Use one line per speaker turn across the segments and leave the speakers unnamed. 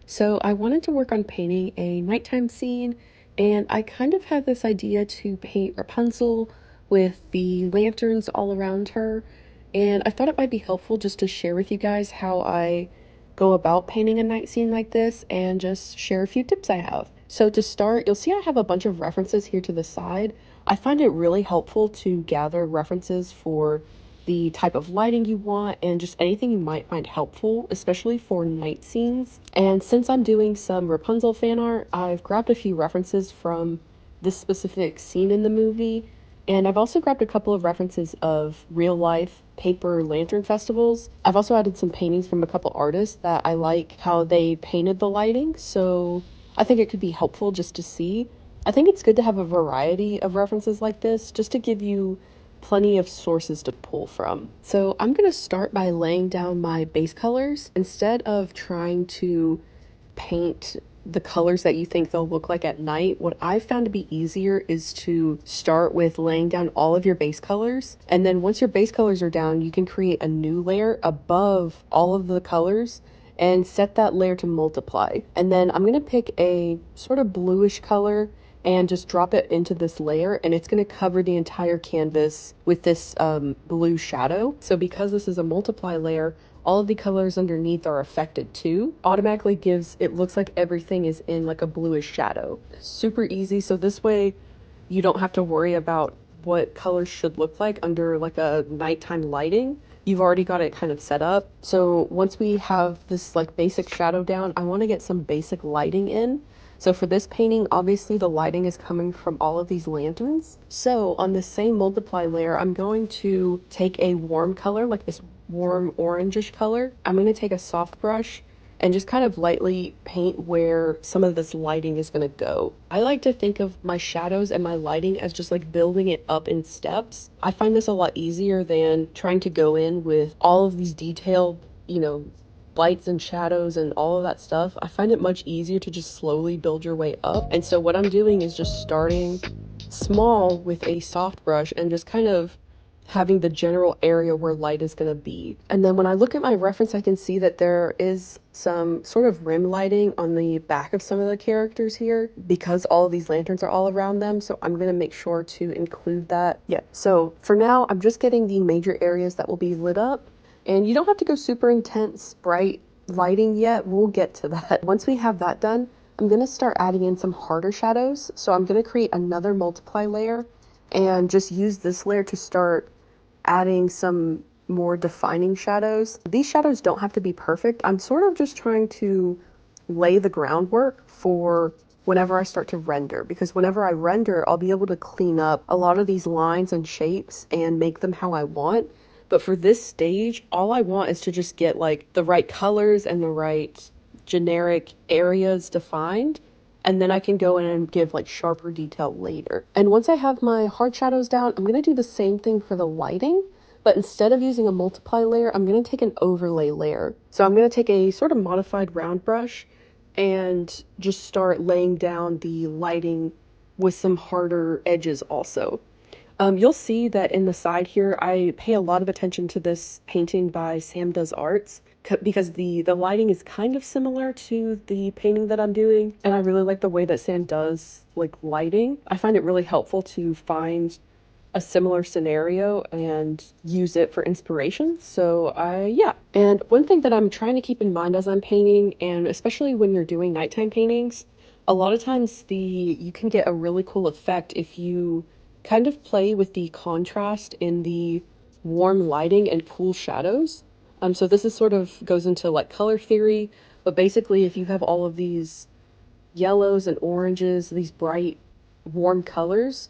So I wanted to work on painting a nighttime scene, and I kind of had this idea to paint Rapunzel with the lanterns all around her. And I thought it might be helpful just to share with you guys how I go about painting a night scene like this and just share a few tips I have. So to start, you'll see I have a bunch of references here to the side. I find it really helpful to gather references for the type of lighting you want and just anything you might find helpful, especially for night scenes. And since I'm doing some Rapunzel fan art, I've grabbed a few references from this specific scene in the movie, and I've also grabbed a couple of references of real life paper lantern festivals. I've also added some paintings from a couple artists that I like how they painted the lighting, so I think it could be helpful just to see. I think it's good to have a variety of references like this just to give you plenty of sources to pull from. So I'm going to start by laying down my base colors instead of trying to paint the colors that you think they'll look like at night. What I've found to be easier is to start with laying down all of your base colors, and then once your base colors are down, you can create a new layer above all of the colors and set that layer to multiply. And then I'm going to pick a sort of bluish color and just drop it into this layer, and it's going to cover the entire canvas with this blue shadow. So because this is a multiply layer, all of the colors underneath are affected too. Automatically gives, it looks like everything is in like a bluish shadow. Super easy, so this way you don't have to worry about what colors should look like under like a nighttime lighting. You've already got it kind of set up. So once we have this like basic shadow down, I want to get some basic lighting in. So for this painting, obviously the lighting is coming from all of these lanterns. So on the same multiply layer, I'm going to take a warm color, like this warm orangish color. I'm going to take a soft brush and just kind of lightly paint where some of this lighting is going to go. I like to think of my shadows and my lighting as just like building it up in steps. I find this a lot easier than trying to go in with all of these detailed, lights and shadows and all of that stuff. I find it much easier to just slowly build your way up. And so what I'm doing is just starting small with a soft brush and just kind of having the general area where light is going to be. And then when I look at my reference, I can see that there is some sort of rim lighting on the back of some of the characters here because all of these lanterns are all around them. So I'm going to make sure to include that. Yeah, so for now, I'm just getting the major areas that will be lit up. And you don't have to go super intense, bright lighting yet. We'll get to that. Once we have that done, I'm going to start adding in some harder shadows. So I'm going to create another multiply layer and just use this layer to start adding some more defining shadows. These shadows don't have to be perfect. I'm sort of just trying to lay the groundwork for whenever I start to render, because whenever I render, I'll be able to clean up a lot of these lines and shapes and make them how I want. But for this stage, all I want is to just get like the right colors and the right generic areas defined, and then I can go in and give like sharper detail later. And once I have my hard shadows down, I'm going to do the same thing for the lighting, but instead of using a multiply layer, I'm going to take an overlay layer. So I'm going to take a sort of modified round brush and just start laying down the lighting with some harder edges also. You'll see that in the side here, I pay a lot of attention to this painting by Sam Does Arts because the lighting is kind of similar to the painting that I'm doing, and I really like the way that Sam does like lighting. I find it really helpful to find a similar scenario and use it for inspiration. So yeah. And one thing that I'm trying to keep in mind as I'm painting, and especially when you're doing nighttime paintings, a lot of times you can get a really cool effect if you kind of play with the contrast in the warm lighting and cool shadows. So this is sort of goes into like color theory, but basically if you have all of these yellows and oranges, these bright warm colors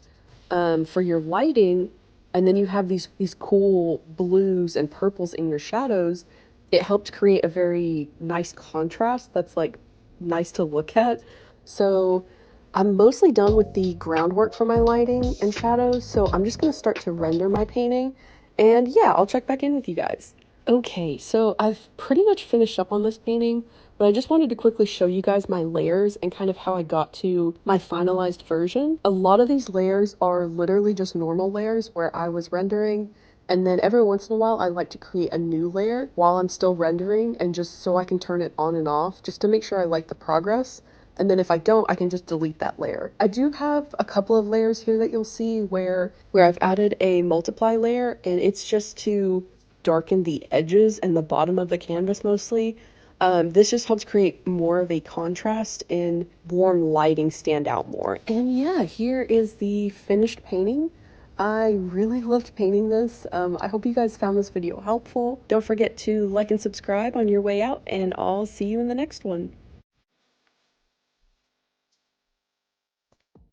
for your lighting, and then you have these cool blues and purples in your shadows, it helped create a very nice contrast that's like nice to look at. So I'm mostly done with the groundwork for my lighting and shadows, so I'm just going to start to render my painting, and yeah, I'll check back in with you guys. Okay, so I've pretty much finished up on this painting, but I just wanted to quickly show you guys my layers and kind of how I got to my finalized version. A lot of these layers are literally just normal layers where I was rendering And then every once in a while, I like to create a new layer while I'm still rendering, and just so I can turn it on and off, just to make sure I like the progress. And then if I don't, I can just delete that layer. I do have a couple of layers here that you'll see where I've added a multiply layer, and it's just to darken the edges and the bottom of the canvas mostly. This just helps create more of a contrast and warm lighting stand out more. And yeah, here is the finished painting. I really loved painting this. I hope you guys found this video helpful. Don't forget to like and subscribe on your way out, and I'll see you in the next one.